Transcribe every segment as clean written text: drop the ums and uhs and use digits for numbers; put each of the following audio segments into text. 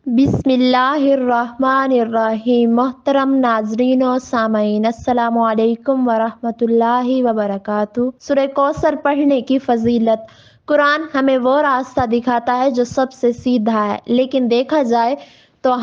بسم اللہ الرحمن الرحیم۔ محترم ناظرین و سامعین، السلام علیکم ورحمۃ اللہ وبرکاتہ۔ سورہ کوثر پڑھنے کی فضیلت۔ قرآن ہمیں وہ راستہ دکھاتا ہے جو سب سے سیدھا ہے، لیکن دیکھا جائے تو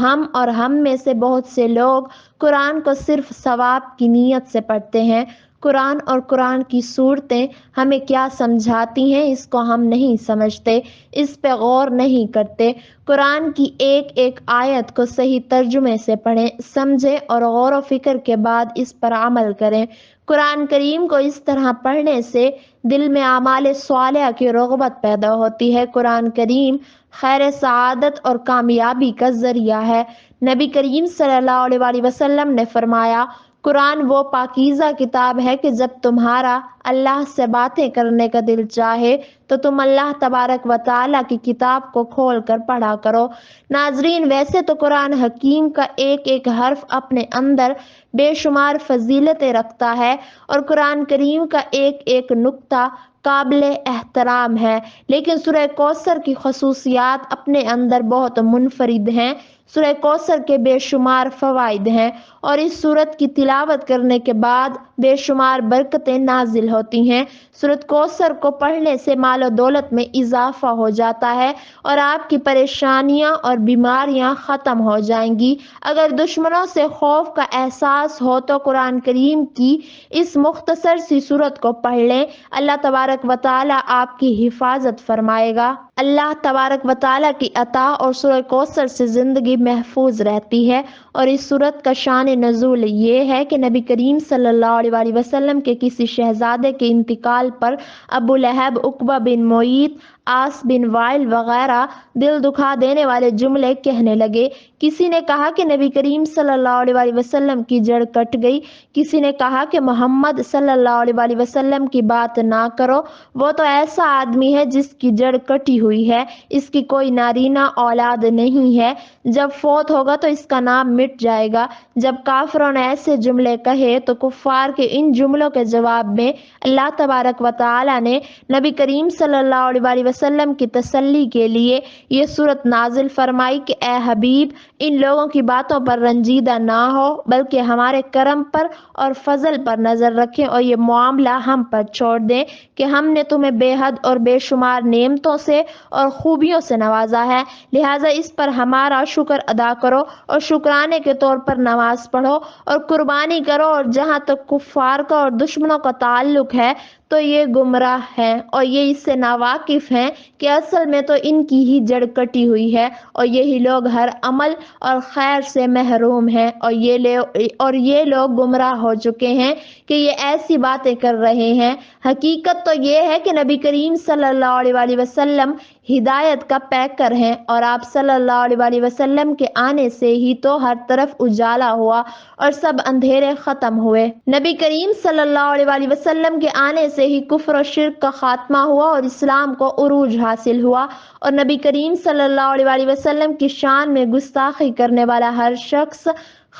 ہم میں سے بہت سے لوگ قرآن کو صرف ثواب کی نیت سے پڑھتے ہیں۔ قرآن اور قرآن کی صورتیں ہمیں کیا سمجھاتی ہیں اس کو ہم نہیں سمجھتے، اس پہ غور نہیں کرتے۔ قرآن کی ایک ایک آیت کو صحیح ترجمے سے پڑھیں، سمجھیں اور غور و فکر کے بعد اس پر عمل کریں۔ قرآن کریم کو اس طرح پڑھنے سے دل میں اعمال صالحہ کی رغبت پیدا ہوتی ہے۔ قرآن کریم خیر سعادت اور کامیابی کا ذریعہ ہے۔ نبی کریم صلی اللہ علیہ وآلہ وسلم نے فرمایا، قرآن وہ پاکیزہ کتاب ہے کہ جب تمہارا اللہ سے باتیں کرنے کا دل چاہے تو تم اللہ تبارک و تعالیٰ کی کتاب کو کھول کر پڑھا کرو۔ ناظرین، ویسے تو قرآن حکیم کا ایک ایک حرف اپنے اندر بے شمار فضیلتیں رکھتا ہے اور قرآن کریم کا ایک ایک نقطہ قابل احترام ہے، لیکن سورہ کوثر کی خصوصیات اپنے اندر بہت منفرد ہیں۔ سورہ کوثر کے بے شمار فوائد ہیں اور اس سورت کی تلاوت کرنے کے بعد بے شمار برکتیں نازل ہوتی ہیں۔ سورت کوثر کو پڑھنے سے مال و دولت میں اضافہ ہو جاتا ہے اور آپ کی پریشانیاں اور بیماریاں ختم ہو جائیں گی۔ اگر دشمنوں سے خوف کا احساس ہو تو قرآن کریم کی اس مختصر سی سورت کو پڑھ لیں، اللہ تبارک و تعالیٰ آپ کی حفاظت فرمائے گا۔ اللہ تبارک و تعالیٰ کی عطا اور سورہ کوثر سے زندگی محفوظ رہتی ہے۔ اور اس سورت کا شان نزول یہ ہے کہ نبی کریم صلی اللہ علیہ وآلہ وسلم کے کسی شہزادے کے انتقال پر ابو لہب، عقبہ بن معیط، عاص بن وائل وغیرہ دل دکھا دینے والے جملے کہنے لگے۔ کسی نے کہا کہ نبی کریم صلی اللہ علیہ وآلہ وسلم کی جڑ کٹ گئی، کسی نے کہا کہ محمد صلی اللہ علیہ وآلہ وسلم کی بات نہ کرو، وہ تو ایسا آدمی ہے جس کی جڑ کٹی ہوئی ہے، اس کی کوئی نارینہ اولاد نہیں ہے، جب فوت ہوگا تو اس کا نام مٹ جائے گا۔ جب کافروں نے ایسے جملے کہے تو کفار کے ان جملوں کے جواب میں اللہ تبارک و تعالی نے نبی کریم صلی اللہ علیہ وآلہ وسلم کی تسلی کے لیے یہ سورت نازل فرمائی کہ اے حبیب، ان لوگوں کی باتوں پر رنجیدہ نہ ہو، بلکہ ہمارے کرم پر اور فضل پر نظر رکھیں اور یہ معاملہ ہم پر چھوڑ دیں کہ ہم نے تمہیں بے حد اور بے شمار نعمتوں سے اور خوبیوں سے نوازا ہے، لہٰذا اس پر ہمارا شکر ادا کرو اور شکرانے کے طور پر نماز پڑھو اور قربانی کرو۔ اور جہاں تک کفار کا اور دشمنوں کا تعلق ہے تو یہ گمراہ ہیں اور یہ اس سے ناواقف ہیں کہ اصل میں تو ان کی ہی جڑ کٹی ہوئی ہے اور یہی لوگ ہر عمل اور خیر سے محروم ہیں اور یہ لوگ گمراہ ہو چکے ہیں کہ یہ ایسی باتیں کر رہے ہیں۔ حقیقت تو یہ ہے کہ نبی کریم صلی اللہ علیہ وآلہ وسلم ہدایت کا پیکر ہیں اور آپ صلی اللہ علیہ وآلہ وسلم کے آنے سے ہی تو ہر طرف اجالا ہوا اور سب اندھیرے ختم ہوئے۔ نبی کریم صلی اللہ علیہ وآلہ وسلم کے آنے سے ہی کفر و شرک کا خاتمہ ہوا اور اسلام کو عروج حاصل ہوا، اور نبی کریم صلی اللہ علیہ وآلہ وسلم کی شان میں گستاخی کرنے والا ہر شخص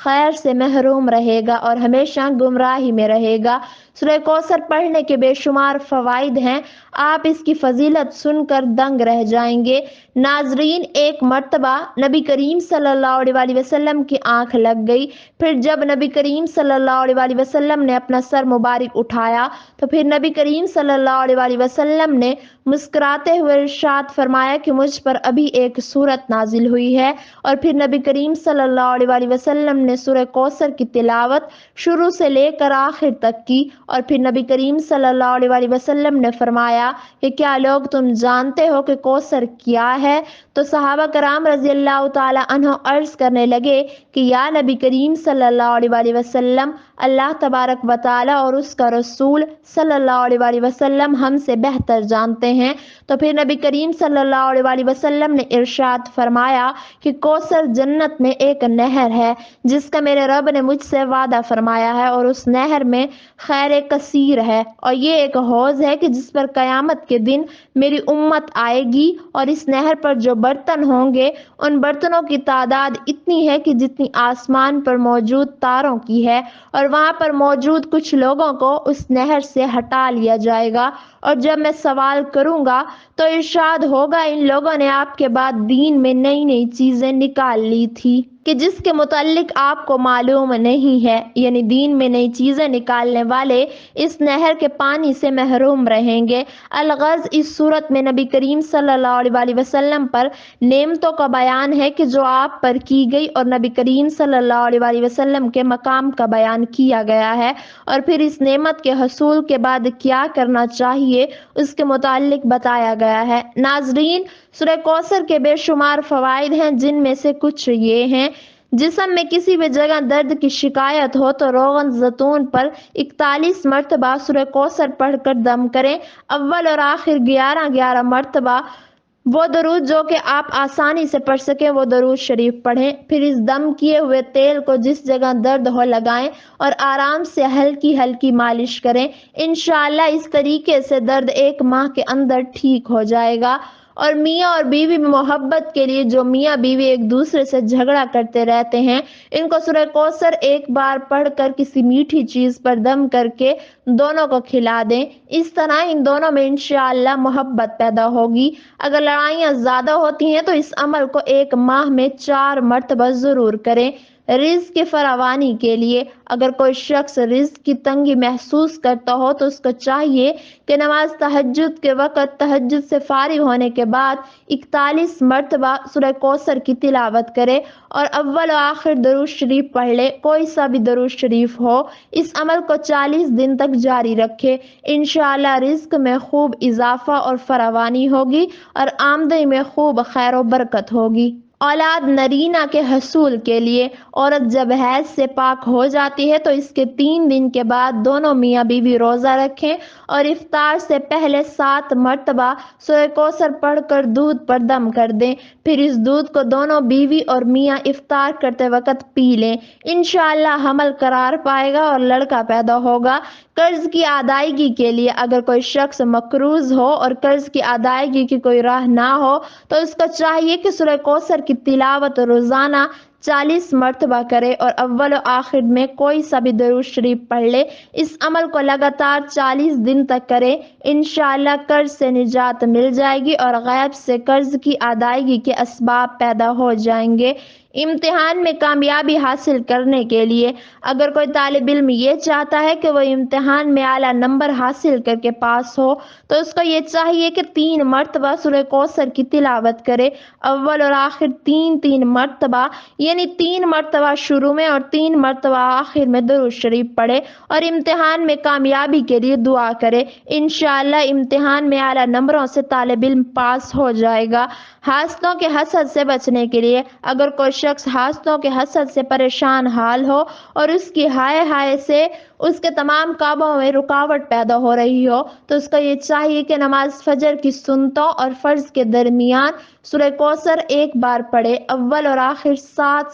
خیر سے محروم رہے گا اور ہمیشہ گمراہی میں رہے گا۔ سورہ کوثر پڑھنے کے بے شمار فوائد ہیں، آپ اس کی فضیلت سن کر دنگ رہ جائیں گے۔ ناظرین، ایک مرتبہ نبی کریم صلی اللہ علیہ وآلہ وسلم کی آنکھ لگ گئی، پھر جب نبی کریم صلی اللہ علیہ وآلہ وسلم نے اپنا سر مبارک اٹھایا تو پھر نبی کریم صلی اللہ علیہ وآلہ وسلم نے مسکراتے ہوئے ارشاد فرمایا کہ مجھ پر ابھی ایک سورت نازل ہوئی ہے، اور پھر نبی کریم صلی اللہ علیہ وآلہ وسلم نے سورہ کوثر کی تلاوت شروع سے لے کر آخر تک کی، اور پھر نبی کریم صلی اللہ علیہ وآلہ وسلم نے فرمایا کہ کیا لوگ تم جانتے ہو کہ کوثر کیا ہے؟ تو صحابہ کرام رضی اللہ تعالی عنہ عرض کرنے لگے کہ یا نبی کریم صلی اللہ علیہ وآلہ وسلم، اللہ تبارک و تعالی اور اس کا رسول صلی اللہ علیہ وآلہ وسلم ہم سے بہتر جانتے ہیں۔ تو پھر نبی کریم صلی اللہ علیہ وآلہ وسلم نے ارشاد فرمایا کہ کوثر جنت میں ایک نہر ہے جس کا میرے رب نے مجھ سے وعدہ فرمایا ہے، اور اس نہر میں خیر کثیر ہے، اور یہ ایک حوض ہے کہ جس پر قیامت کے دن میری امت آئے گی اور اس نہر نہر پر جو برتن ہوں گے ان برتنوں کی تعداد اتنی ہے کہ جتنی آسمان پر موجود تاروں کی ہے، اور وہاں پر موجود کچھ لوگوں کو اس نہر سے ہٹا لیا جائے گا، اور جب میں سوال کروں گا تو ارشاد ہوگا ان لوگوں نے آپ کے بعد دین میں نئی نئی چیزیں نکال لی تھی کہ جس کے متعلق آپ کو معلوم نہیں ہے، یعنی دین میں نئی چیزیں نکالنے والے اس نہر کے پانی سے محروم رہیں گے۔ الغرض اس صورت میں نبی کریم صلی اللہ علیہ وسلم پر نعمتوں کا بیان ہے کہ جو آپ پر کی گئی، اور نبی کریم صلی اللہ علیہ وسلم کے مقام کا بیان کیا گیا ہے، اور پھر اس نعمت کے حصول کے بعد کیا کرنا چاہیے اس کے متعلق بتایا گیا ہے۔ ناظرین، سورہ کوثر کے بے شمار فوائد ہیں، جن میں سے کچھ یہ ہیں: جسم میں کسی بھی جگہ درد کی شکایت ہو تو روغن زیتون پر 41 مرتبہ سورہ کوثر پڑھ کر دم کریں۔ اول اور آخر 11 مرتبہ وہ درود جو کہ آپ آسانی سے پڑھ سکیں وہ درود شریف پڑھیں، پھر اس دم کیے ہوئے تیل کو جس جگہ درد ہو لگائیں اور آرام سے ہلکی ہلکی مالش کریں۔ انشاءاللہ اس طریقے سے درد 1 ماہ کے اندر ٹھیک ہو جائے گا۔ اور میاں اور بیوی میں محبت کے لیے جو میاں بیوی ایک دوسرے سے جھگڑا کرتے رہتے ہیں، ان کو سورہ کوثر ایک بار پڑھ کر کسی میٹھی چیز پر دم کر کے دونوں کو کھلا دیں، اس طرح ان دونوں میں انشاءاللہ محبت پیدا ہوگی۔ اگر لڑائیاں زیادہ ہوتی ہیں تو اس عمل کو 1 ماہ میں 4 مرتبہ ضرور کریں۔ رزق کی فراوانی کے لیے اگر کوئی شخص رزق کی تنگی محسوس کرتا ہو تو اس کو چاہیے کہ نماز تہجد کے وقت تہجد سے فارغ ہونے کے بعد 41 مرتبہ سورہ کوثر کی تلاوت کرے اور اول و آخر درود شریف پڑھ لے، کوئی سا بھی درود شریف ہو۔ اس عمل کو 40 دن تک جاری رکھے، انشاءاللہ رزق میں خوب اضافہ اور فراوانی ہوگی اور آمدنی میں خوب خیر و برکت ہوگی۔ اولاد نرینہ کے حصول کے لیے عورت جب حیض سے پاک ہو جاتی ہے تو اس کے 3 دن کے بعد دونوں میاں بیوی روزہ رکھیں اور افطار سے پہلے 7 مرتبہ سورہ کوثر پڑھ کر دودھ پر دم کر دیں، پھر اس دودھ کو دونوں بیوی اور میاں افطار کرتے وقت پی لیں۔ انشاءاللہ حمل قرار پائے گا اور لڑکا پیدا ہوگا۔ قرض کی ادائیگی کے لیے اگر کوئی شخص مقروض ہو اور قرض کی ادائیگی کی کوئی راہ نہ ہو تو اس کو چاہیے کہ سورہ کوثر کی تلاوت روزانہ 40 مرتبہ کرے اور اول و آخر میں کوئی سا بھی درود شریف پڑھ لے۔ اس عمل کو لگاتار 40 دن تک کرے، انشاءاللہ قرض سے نجات مل جائے گی اور غیب سے قرض کی ادائیگی کے اسباب پیدا ہو جائیں گے۔ امتحان میں کامیابی حاصل کرنے کے لیے اگر کوئی طالب علم یہ چاہتا ہے کہ وہ امتحان میں اعلیٰ نمبر حاصل کر کے پاس ہو تو اس کو یہ چاہیے کہ 3 مرتبہ سورہ کوثر کی تلاوت کرے، اول اور آخر 3 مرتبہ، یعنی 3 مرتبہ شروع میں اور 3 مرتبہ آخر میں درود شریف پڑھے اور امتحان میں کامیابی کے لیے دعا کرے۔ انشاءاللہ امتحان میں اعلیٰ نمبروں سے طالب علم پاس ہو جائے گا۔ حاسدوں کے حسد سے بچنے کے لیے اگر کوئی شخص حاسدوں کے حسد سے پریشان حال ہو اور اس کی ہائے ہائے سے اس کے تمام کاموں میں رکاوٹ پیدا ہو رہی ہو تو اس کو یہ چاہیے کہ نماز فجر کی سنتوں اور فرض کے درمیان سورہ کوثر 1 بار پڑھے، اول اور آخر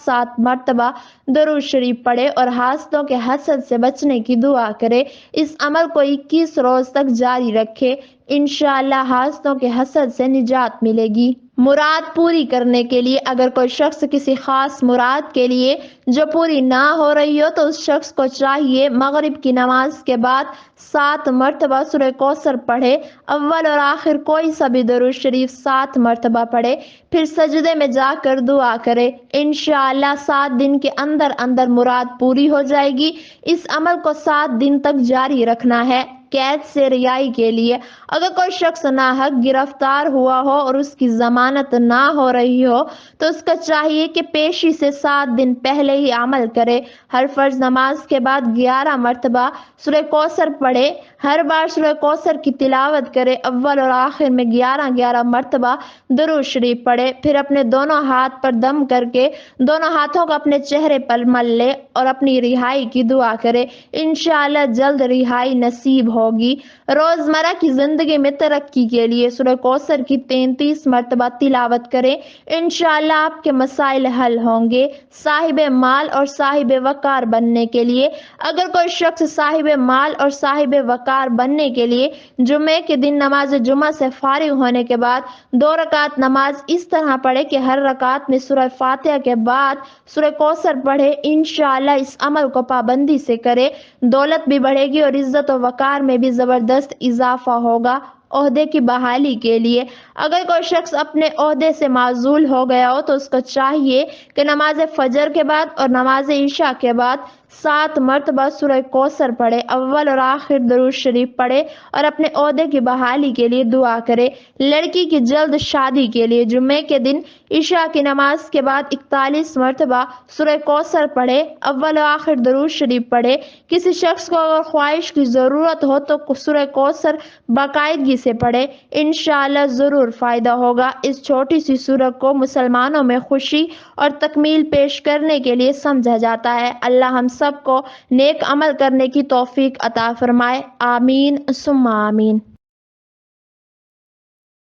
7 مرتبہ درود شریف پڑھے اور حاسدوں کے حسد سے بچنے کی دعا کرے۔ اس عمل کو 21 روز تک جاری رکھے، انشاءاللہ حاسدوں کے حسد سے نجات ملے گی۔ مراد پوری کرنے کے لیے اگر کوئی شخص کسی خاص مراد کے لیے جو پوری نہ ہو رہی ہو تو اس شخص کو چاہیے مغرب کی نماز کے بعد 7 مرتبہ سورہ کوثر پڑھے، اول اور آخر کوئی سا بھی درود شریف 7 مرتبہ پڑھے، پھر سجدے میں جا کر دعا کرے، انشاءاللہ 7 دن کے اندر اندر مراد پوری ہو جائے گی۔ اس عمل کو 7 دن تک جاری رکھنا ہے۔ قید سے رہائی کے لیے اگر کوئی شخص ناحق گرفتار ہوا ہو اور اس کی ضمانت نہ ہو رہی ہو تو اس کو چاہیے کہ پیشی سے 7 دن پہلے ہی عمل کرے، ہر فرض نماز کے بعد 11 مرتبہ سورہ کوثر پڑھے، ہر بار سورہ کوثر کی تلاوت کرے، اول اور آخر میں 11 مرتبہ درود شریف پڑھے، پھر اپنے دونوں ہاتھ پر دم کر کے دونوں ہاتھوں کو اپنے چہرے پر مل لے اور اپنی رہائی کی دعا کرے، انشاءاللہ جلد رہائی نصیب ہو ہوگی۔ روزمرہ کی زندگی میں ترقی کے لیے سورہ کوثر کی 33 مرتبہ تلاوت کریں، انشاءاللہ آپ کے مسائل حل ہوں گے۔ صاحب مال اور صاحب وقار بننے کے لیے، اگر کوئی شخص صاحب مال اور صاحب وقار بننے کے لیے جمعے کے دن نماز جمعہ سے فارغ ہونے کے بعد 2 رکعت نماز اس طرح پڑھے کہ ہر رکعت میں سورہ فاتحہ کے بعد سورہ کوثر پڑھے، انشاءاللہ اس عمل کو پابندی سے کرے، دولت بھی بڑھے گی اور عزت و وقار میں بھی زبردست اضافہ ہوگا۔ عہدے کی بحالی کے لیے، اگر کوئی شخص اپنے عہدے سے معزول ہو گیا ہو تو اس کو چاہیے کہ نماز فجر کے بعد اور نماز عشاء کے بعد 7 مرتبہ سورہ کوثر پڑھے، اول اور آخر درود شریف پڑھے اور اپنے عہدے کی بحالی کے لیے دعا کرے۔ لڑکی کی جلد شادی کے لیے جمعے کے دن عشاء کی نماز کے بعد 41 مرتبہ سورہ کوثر پڑھے، اول و آخر درود شریف پڑھے۔ کسی شخص کو اگر خواہش کی ضرورت ہو تو سورہ کوثر باقاعدگی سے پڑھے، انشاءاللہ ضرور فائدہ ہوگا۔ اس چھوٹی سی سورت کو مسلمانوں میں خوشی اور تکمیل پیش کرنے کے لیے سمجھا جاتا ہے۔ اللہ ہم سب کو نیک عمل کرنے کی توفیق عطا فرمائے، آمین ثم آمین۔